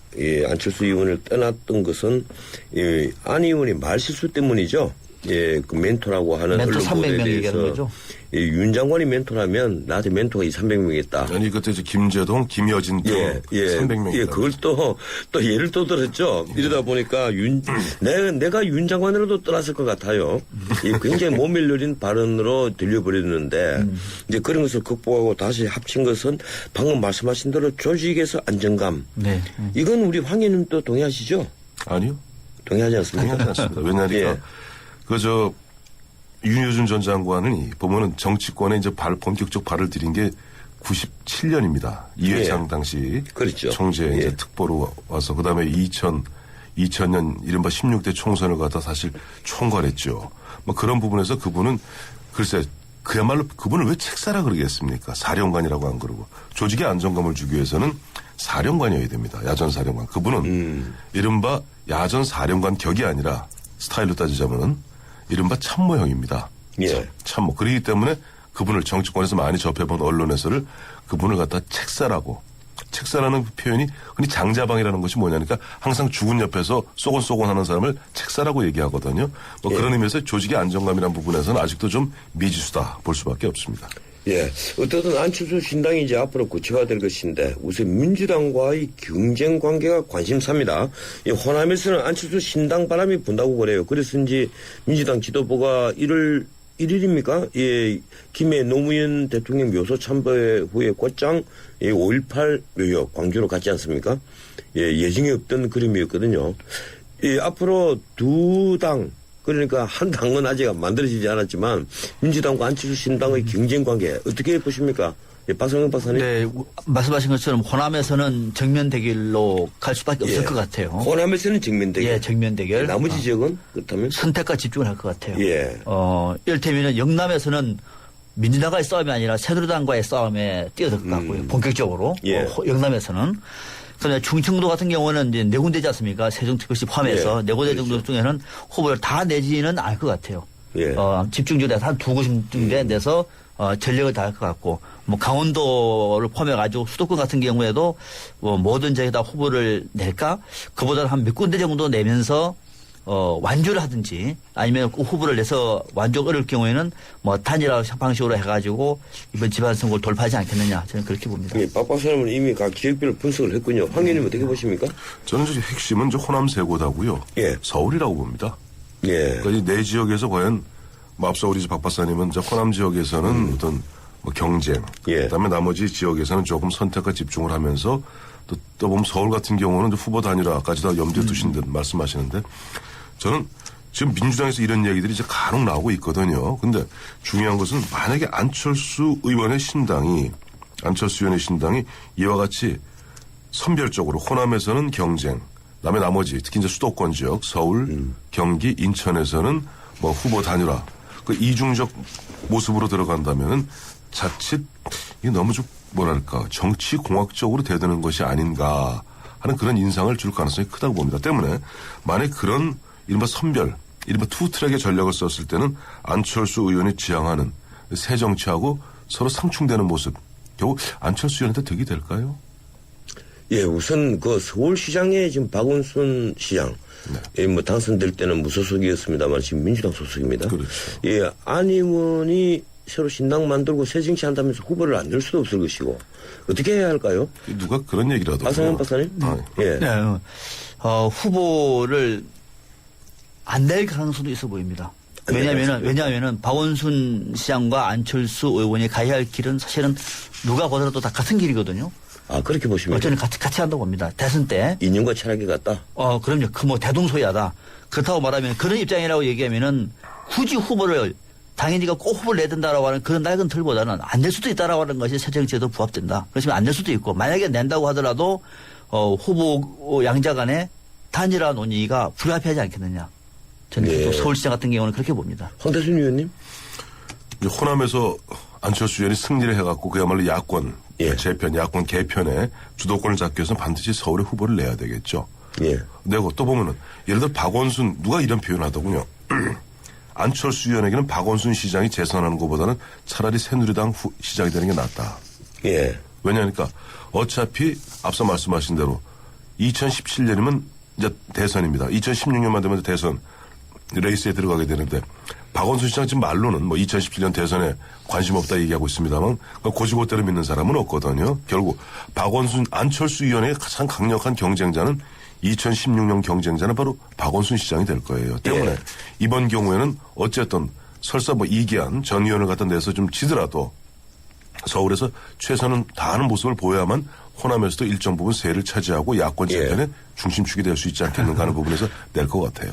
안철수 의원을 떠났던 것은 안 의원이 말실수 때문이죠. 예, 멘토라고 하는 멘토 언론 보도에 300명 얘기하는 대해서 거죠. 윤 장관이 멘토라면 나한테 멘토가 200~300명 있다. 아니 그때 김재동, 김여진 등 300명. 예, 그걸 또 예를 또 들었죠. 이러다 보니까 내가 윤 장관으로도 떠났을 것 같아요. 굉장히 모밀려린 발언으로 들려버렸는데 이제 그런 것을 극복하고 다시 합친 것은 방금 말씀하신 대로 조직에서 안정감. 네. 이건 우리 황 의원님도 동의하시죠? 아니요. 동의하지 않습니까? 동의하지 않습니다. 왜냐하니까 윤여준 전 장관이 보면은 정치권에 이제 본격적 발을 들인 게 97년입니다. 이회창 당시 그렇죠. 총재 예. 이제 특보로 와서 그다음에 2000년 이른바 16대 총선을 갖다 사실 총괄했죠. 뭐 그런 부분에서 그분은 글쎄 그야말로 그분을 왜 책사라 그러겠습니까? 사령관이라고 안 그러고 조직의 안정감을 주기 위해서는 사령관이어야 됩니다. 야전 사령관. 그분은 이른바 야전 사령관 격이 아니라 스타일로 따지자면은 이른바 참모형입니다. 예. 참모. 그렇기 때문에 그분을 정치권에서 많이 접해본 언론에서를 그분을 갖다 책사라는 표현이 흔히 장자방이라는 것이 뭐냐니까 항상 죽은 옆에서 쏘곤쏘곤 하는 사람을 책사라고 얘기하거든요. 뭐 예. 그런 의미에서 조직의 안정감이라는 부분에서는 아직도 좀 미지수다 볼 수밖에 없습니다. 예. 어쨌든 안철수 신당이 이제 앞으로 구체화될 것인데 우선 민주당과의 경쟁 관계가 관심사입니다. 이 호남에서는 안철수 신당 바람이 분다고 그래요. 그래서인지 민주당 지도부가 1일입니까? 예, 김해 노무현 대통령 묘소 참배 후에 곧장 5.18 묘역 광주로 갔지 않습니까? 예, 예정에 없던 그림이었거든요. 예, 앞으로 두 당, 그러니까 한 당은 아직 만들어지지 않았지만 민주당과 안철수 신당의 경쟁 관계 어떻게 보십니까? 예, 박성영 박사님. 네, 말씀하신 것처럼 호남에서는 정면 대결로 갈 수밖에 없을 것 같아요. 호남에서는 정면 대결. 예, 정면 대결. 나머지 지역은 그렇다면? 선택과 집중을 할 것 같아요. 예. 이를테면 영남에서는 민주당과의 싸움이 아니라 새누리당과의 싸움에 뛰어들 것 같고요. 본격적으로. 예. 영남에서는. 그런데 충청도 같은 경우는 이제 네 군데지 않습니까? 세종특별시 포함해서 예. 네 군데 그렇죠. 정도 중에는 후보를 다 내지는 않을 것 같아요. 예. 집중적으로 한 두 곳 정도에 내서 전력을 다할 것 같고, 뭐 강원도를 포함해가지고 수도권 같은 경우에도 뭐 모든 지역에다 후보를 낼까? 그보다는 한 몇 군데 정도 내면서 완주를 하든지 아니면 그 후보를 내서 완주가 어려울 경우에는 뭐 단일화 방식으로 해가지고 이번 지방선거를 돌파하지 않겠느냐 저는 그렇게 봅니다. 예, 박 박사님은 이미 각 지역별로 분석을 했군요. 황 의원님 어떻게 보십니까? 저는 이제 핵심은 이제 호남 세 곳하고요. 예. 서울이라고 봅니다. 예. 그러니까 이 네 지역에서 과연 뭐 앞서 우리 박 박사님은 이제 호남 지역에서는 어떤 뭐 경쟁, 예. 그다음에 나머지 지역에서는 조금 선택과 집중을 하면서 또 보면 서울 같은 경우는 이제 후보 단일화까지 다 염두에 두신 듯 말씀하시는데 저는 지금 민주당에서 이런 얘기들이 이제 간혹 나오고 있거든요. 근데 중요한 것은 만약에 안철수 의원의 신당이 이와 같이 선별적으로 호남에서는 경쟁, 그다음에 나머지 특히 이제 수도권 지역 서울, 경기, 인천에서는 뭐 후보 단일화 그 이중적 모습으로 들어간다면은 자칫 이게 너무 좀 뭐랄까 정치 공학적으로 대드는 것이 아닌가 하는 그런 인상을 줄 가능성이 크다고 봅니다. 때문에 만약 그런 이른바 선별, 이른바 투트랙의 전략을 썼을 때는 안철수 의원이 지향하는 새 정치하고 서로 상충되는 모습 결국 안철수 의원한테 득이 될까요? 예, 우선 그 서울시장에 지금 박원순 시장, 네. 예, 뭐 당선될 때는 무소속이었습니다만 지금 민주당 소속입니다. 그렇죠. 예, 안 의원이 새로 신당 만들고 새 정치한다면서 후보를 안 낼 수도 없을 것이고 어떻게 해야 할까요? 누가 그런 얘기를 하더라고요. 박상현 박사님? 예. 네, 후보를 안 낼 가능성도 있어 보입니다. 왜냐하면은 박원순 시장과 안철수 의원이 가야 할 길은 사실은 누가 보더라도 다 같은 길이거든요. 아, 그렇게 보시면. 저는 같이 한다고 봅니다. 대선 때. 이념과 철학이 같다? 그럼요. 뭐 대동소이하다. 그렇다고 말하면 그런 입장이라고 얘기하면은 굳이 후보를 당연히가 꼭 후보를 내야 된다라고 하는 그런 낡은 틀보다는 안 낼 수도 있다라고 하는 것이 새 정치에도 부합된다. 그렇지만 안 낼 수도 있고 만약에 낸다고 하더라도 후보 양자 간에 단일화 논의가 불가피하지 않겠느냐. 저는 네. 서울시장 같은 경우는 그렇게 봅니다. 황대순 의원님? 호남에서 안철수 의원이 승리를 해갖고 그야말로 야권 예. 재편, 야권 개편에 주도권을 잡기 위해서는 반드시 서울에 후보를 내야 되겠죠. 예. 내고 또 보면은 예를 들어 박원순 누가 이런 표현을 하더군요. 안철수 의원에게는 박원순 시장이 재선하는 것보다는 차라리 새누리당 시장이 되는 게 낫다. 예. 왜냐하니까 어차피 앞서 말씀하신 대로 2017년이면 이제 대선입니다. 2016년만 되면 대선 레이스에 들어가게 되는데 박원순 시장 지금 말로는 뭐 2017년 대선에 관심 없다 얘기하고 있습니다만 고지고대로 믿는 사람은 없거든요. 결국 안철수 의원의 가장 강력한 경쟁자는 2016년 경쟁자는 바로 박원순 시장이 될 거예요. 때문에 예. 이번 경우에는 어쨌든 설사 뭐 이기한 전 의원을 갖다 내서 좀 지더라도 서울에서 최선을 다하는 모습을 보여야만 호남에서도 일정 부분 세를 차지하고 야권 재편의 중심축이 될 수 있지 않겠는가 하는 부분에서 낼 것 같아요.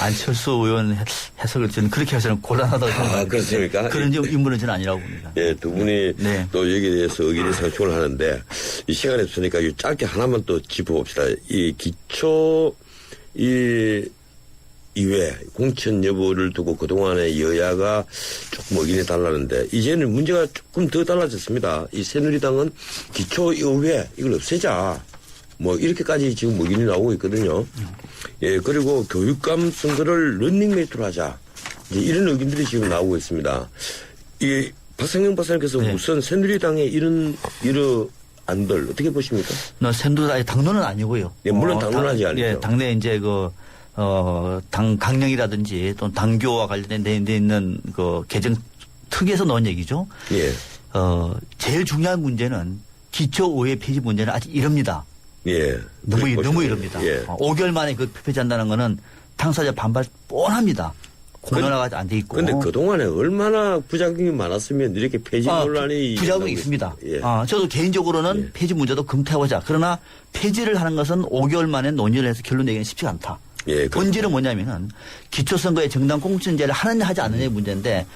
안철수 의원 해석을 저는 그렇게 해서는 곤란하다고 생각합니다. 그렇습니까? 그런 인물은 저는 아니라고 봅니다. 예, 두 분이 또 여기에 대해서 의견이 상충을 하는데 이 시간이 없으니까 짧게 하나만 또 짚어봅시다. 이 기초 이외 공천 여부를 두고 그동안에 여야가 조금 의견이 달랐는데 이제는 문제가 조금 더 달라졌습니다. 이 새누리당은 기초의회 이걸 없애자 뭐 이렇게까지 지금 의견이 나오고 있거든요. 예, 그리고 교육감 선거를 런닝메이트로 하자 이제 이런 의견들이 지금 나오고 있습니다. 이 박상영 박사님께서 우선 새누리당의 이런 안들 어떻게 보십니까? 새누리당의 당론은 아니고요. 예, 물론 당론하지 않죠. 예, 당내 이제 당 강령이라든지 또 당교와 관련된 데 있는 그 개정 특위에서 넣은 얘기죠. 예. 제일 중요한 문제는 기초의회 폐지 문제는 아직 이릅니다. 예. 너무 이릅니다. 예. 5개월 만에 그 폐지한다는 거는 당사자 반발 뻔합니다. 공론화가 안 돼 있고. 그런데 그동안에 얼마나 부작용이 많았으면 이렇게 폐지 논란이. 부작용이 있습니다. 예. 저도 개인적으로는 폐지 문제도 검토해보자. 그러나 폐지를 하는 것은 5개월 만에 논의를 해서 결론 내기는 쉽지가 않다. 예, 본질은 뭐냐면은 기초선거에 정당 공천제를 하느냐 하지 않느냐의 문제인데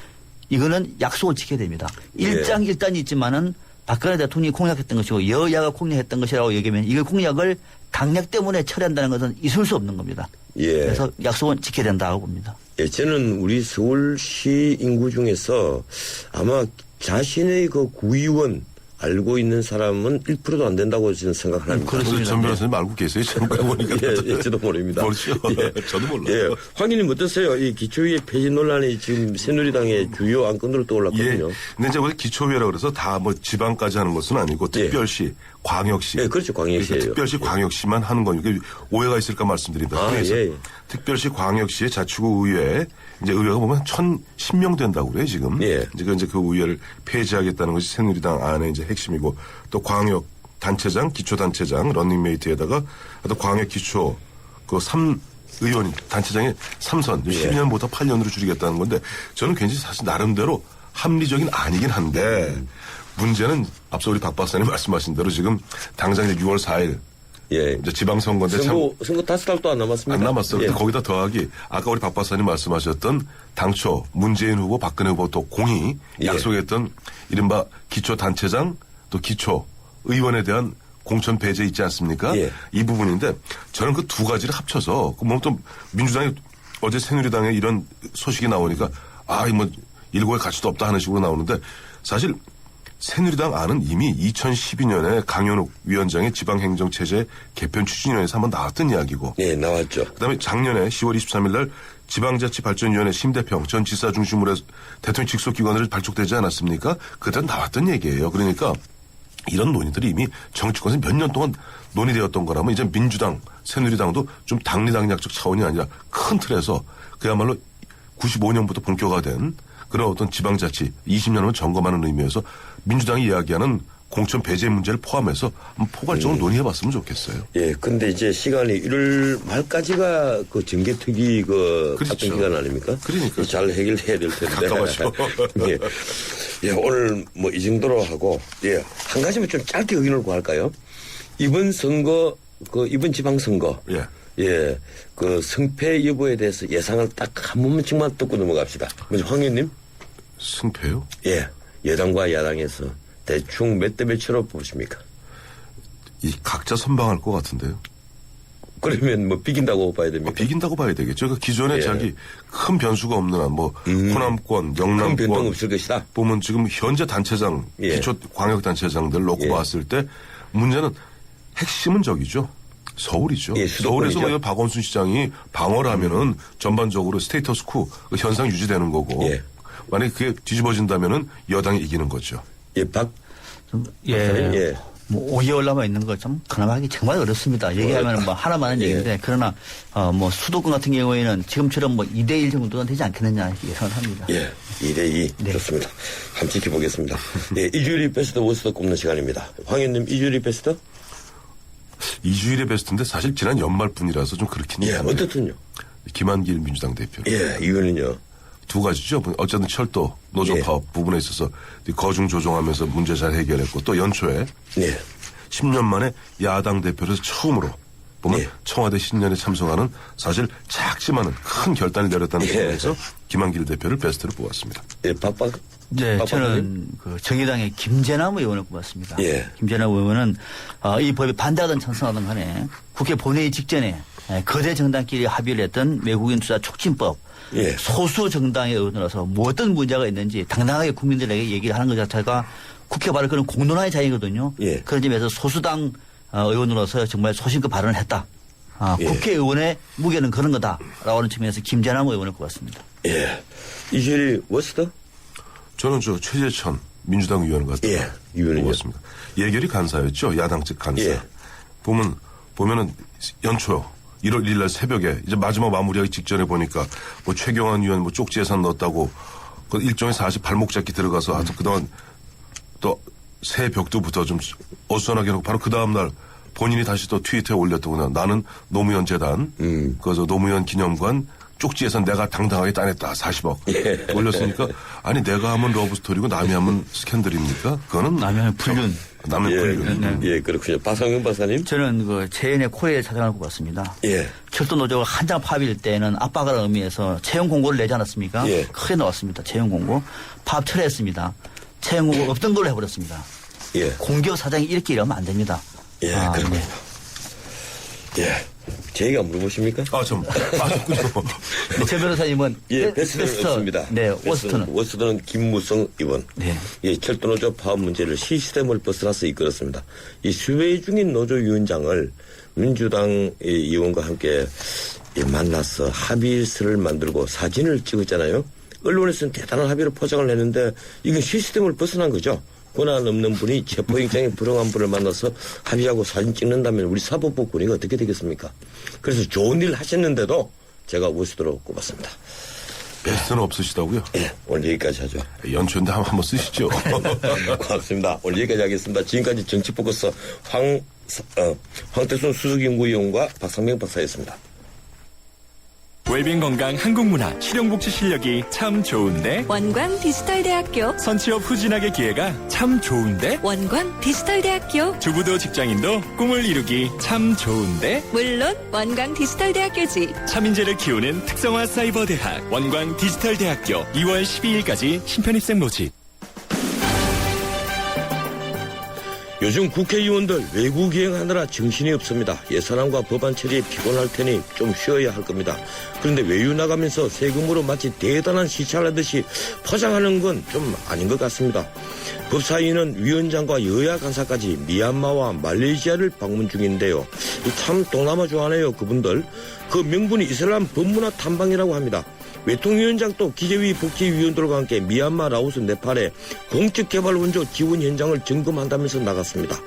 이거는 약속을 지켜야 됩니다. 일장일단이 있지만은 박근혜 대통령이 공약했던 것이고 여야가 공약했던 것이라고 얘기하면 이걸 공약을 당력 때문에 처리한다는 것은 있을 수 없는 겁니다. 예. 그래서 약속은 지켜야 된다고 봅니다. 예, 저는 우리 서울시 인구 중에서 아마 자신의 그 구의원 알고 있는 사람은 1%도 안 된다고 저는 생각합니다. 그렇습니다. 전 변호사님 알고 계세요? 저는 보니까. 예, 저도 모릅니다. 모르죠. 예. 저도 몰라요. 예. 황 의원님 어떠세요? 이 기초의회 폐지 논란이 지금 새누리당의 주요 안건으로 떠올랐거든요. 예. 근데 이제 우리 기초의회라 그래서 다 뭐 지방까지 하는 것은 아니고 특별시, 광역시. 예, 그렇죠. 광역시예요. 특별시, 광역시만 하는 거니까 오해가 있을까 말씀드립니다. 그래서 특별시, 광역시의 자치구 의회 이제 의회가 보면 1,010명 된다고 그래요, 지금. 예. 이제 그 의회를 폐지하겠다는 것이 새누리당 안에 이제 핵심이고 또 광역 단체장, 기초단체장, 런닝메이트에다가 또 광역 기초 그 3의원 단체장의 3선 12년부터 8년으로 줄이겠다는 건데 저는 굉장히 사실 나름대로 합리적인 아니긴 한데 문제는 앞서 우리 박 박사님 말씀하신 대로 지금 당장 이제 6월 4일 예. 이제 지방선거인데 선거 5달도 안 남았습니다. 안 남았어요. 예. 거기다 더하기 아까 우리 박 박사님 말씀하셨던 당초 문재인 후보 박근혜 후보 또 공이 약속했던 이른바 기초단체장 또 기초의원에 대한 공천 배제 있지 않습니까? 예. 이 부분인데 저는 그 두 가지를 합쳐서 뭐 또 민주당이 어제 새누리당에 이런 소식이 나오니까 뭐 일고의 가치도 없다 하는 식으로 나오는데 사실 새누리당 안은 이미 2012년에 강현욱 위원장의 지방행정체제 개편 추진위원회에서 한번 나왔던 이야기고. 예, 나왔죠. 그다음에 작년에 10월 23일 날 지방자치발전위원회 심대평 전 지사 중심으로 해서 대통령 직속기관으로 발족되지 않았습니까? 그때는 나왔던 얘기예요. 그러니까 이런 논의들이 이미 정치권에서 몇 년 동안 논의되었던 거라면 이제 민주당, 새누리당도 좀 당리당략적 차원이 아니라 큰 틀에서 그야말로 95년부터 본격화된 그런 어떤 지방자치 20년을 점검하는 의미에서 민주당이 이야기하는 공천 배제 문제를 포함해서 포괄적으로 논의해봤으면 좋겠어요. 예, 근데 이제 시간이 1월 말까지가 그 정개특위 합동 기간 아닙니까? 그러니까 잘 해결해야 될 텐데. 가까워죠. 예, 오늘 뭐 이 정도로 하고 한 가지만 좀 짧게 의견을 구할까요? 이번 선거 이번 지방선거 그 승패 여부에 대해서 예상을 딱 한 번씩만 듣고 넘어갑시다. 먼저 황 의원님. 승패요? 예, 여당과 야당에서 대충 몇 대 몇으로 보십니까? 각자 선방할 것 같은데요. 그러면 뭐 비긴다고 봐야 됩니까? 비긴다고 봐야 되겠죠. 그 기존에 자기 큰 변수가 없는 한 호남권, 영남권 큰 변동 없을 것이다. 보면 지금 현재 단체장, 기초 광역 단체장들 놓고 봤을 때 문제는 핵심은 저기죠. 서울이죠. 서울에서 뭐 박원순 시장이 방어를 하면은 전반적으로 스테이터스쿠 현상 유지되는 거고 만약에 그게 뒤집어진다면은 여당이 이기는 거죠. 뭐 5개월 남아 있는 거 좀 가늠하기 정말 어렵습니다. 얘기하면 뭐 하나만 하는 얘기인데 그러나 뭐 수도권 같은 경우에는 지금처럼 뭐 2대1 정도는 되지 않겠느냐 이렇게 예상을 합니다. 예, 2대2 좋습니다. 한번 지켜보겠습니다. 예, 이주일이 베스트 워스트 꼽는 시간입니다. 황 의원님 이주일이 베스트? 이주일의 베스트인데 사실 지난 연말뿐이라서 좀 그렇긴 해요. 어떻든요? 김한길 민주당 대표. 예, 이유는요? 두 가지죠. 어쨌든 철도 노조 예. 파업 부분에 있어서 거중 조정하면서 문제 잘 해결했고 또 연초에 예. 10년 만에 야당 대표로서 처음으로 보면 예. 청와대 신년에 참석하는 사실 작지만은 큰 결단을 내렸다는 점에서 예. 김한길 대표를 베스트로 뽑았습니다. 예, 네, 저는 그 정의당의 김재남 의원을 뽑았습니다. 예. 김재남 의원은 이 법에 반대하든 찬성하든 간에 국회 본회의 직전에 거대 정당끼리 합의를 했던 외국인 투자 촉진법 예. 소수 정당의 의원으로서 뭐 어떤 문제가 있는지 당당하게 국민들에게 얘기를 하는 것 자체가 국회 발의 그런 공론화의 자유거든요. 예. 그런 점에서 소수당 의원으로서 정말 소신껏 발언을 했다. 예. 국회의원의 무게는 그런 거다라고 하는 측면에서 김재남 의원을 뽑았습니다. 예. 이재리 워스터? 저는 최재천 민주당 의원을 예. 뽑았습니다. 예결위 간사였죠. 야당 측 간사. 예. 보면은 연초 1월 1일 날 새벽에 이제 마지막 마무리하기 직전에 보니까 뭐 최경환 의원 뭐 쪽지 예산 넣었다고 그 일종의 사실 발목 잡기 들어가서 하여튼 그동안 또 새 벽두부터 좀 어수선하게 하고 바로 그 다음날 본인이 다시 또 트위터에 올렸더구나. 나는 노무현 재단, 그래서 노무현 기념관 쪽지 예산 내가 당당하게 따냈다. 40억. 예. 올렸으니까 아니 내가 하면 러브스토리고 남이 하면 스캔들입니까? 그거는 남이 하면 불륜. 남의 예. 불륜. 예, 그렇군요. 박상현 박사님? 저는 그 최연의 코리아 차장을 뽑았습니다. 예. 철도 노조가 한장 파업일 때는 압박을 의미해서 채용 공고를 내지 않았습니까? 예. 크게 나왔습니다. 채용 공고. 파업 철회했습니다. 채용 공고 없던 걸로 해버렸습니다. 예. 공기업 사장이 이렇게 일하면 안 됩니다. 예, 그렇군요. 예. 제 얘기가 물어보십니까? 좋군요. 최 변호사님은 예, 베스트는 없습니다. 네, 워스트는. 워스트는 김무성 의원. 네. 예, 철도노조 파업 문제를 시스템을 벗어나서 이끌었습니다. 이 수배 중인 노조위원장을 민주당 의원과 함께 만나서 합의서를 만들고 사진을 찍었잖아요. 언론에서는 대단한 합의를 포장을 했는데 이건 시스템을 벗어난 거죠. 권한 없는 분이 체포영장에 불응한 분을 만나서 합의하고 사진 찍는다면 우리 사법부 권위가 어떻게 되겠습니까? 그래서 좋은 일 하셨는데도 제가 워스트로 꼽았습니다. 베스트는 없으시다고요? 예, 오늘 여기까지 하죠. 연초인데 한번 쓰시죠. 고맙습니다. 오늘 여기까지 하겠습니다. 지금까지 정치포커스 황태순 수석연구위원과 박상명 박사였습니다. 웰빙 건강 한국문화 실용복지 실력이 참 좋은데 원광 디지털대학교 선취업 후진학의 기회가 참 좋은데 원광 디지털대학교 주부도 직장인도 꿈을 이루기 참 좋은데 물론 원광 디지털대학교지. 차민재를 키우는 특성화 사이버대학 원광 디지털대학교 2월 12일까지 신편입생 모집. 요즘 국회의원들 외국 여행하느라 정신이 없습니다. 예산안과 법안 처리에 피곤할 테니 좀 쉬어야 할 겁니다. 그런데 외유 나가면서 세금으로 마치 대단한 시찰을 하듯이 포장하는 건 좀 아닌 것 같습니다. 법사위는 위원장과 여야 간사까지 미얀마와 말레이시아를 방문 중인데요. 참 동남아 좋아하네요, 그분들. 그 명분이 이슬람 법문화 탐방이라고 합니다. 외통위원장도 기재위 복지위원들과 함께 미얀마, 라오스, 네팔의 공적개발원조 지원 현장을 점검한다면서 나갔습니다.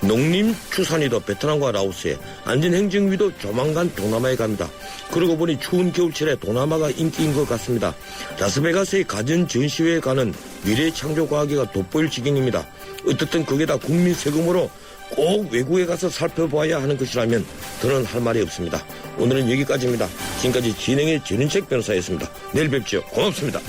농림축산위도 베트남과 라오스에, 안전행정위도 조만간 동남아에 갑니다. 그러고 보니 추운 겨울철에 동남아가 인기인 것 같습니다. 라스베가스의 가전전시회에 가는 미래창조과학계가 돋보일 지경입니다. 어떻든 그게 다 국민 세금으로 꼭 외국에 가서 살펴봐야 하는 것이라면 저는 할 말이 없습니다. 오늘은 여기까지입니다. 지금까지 진행의 전인책 변호사였습니다. 내일 뵙죠. 고맙습니다.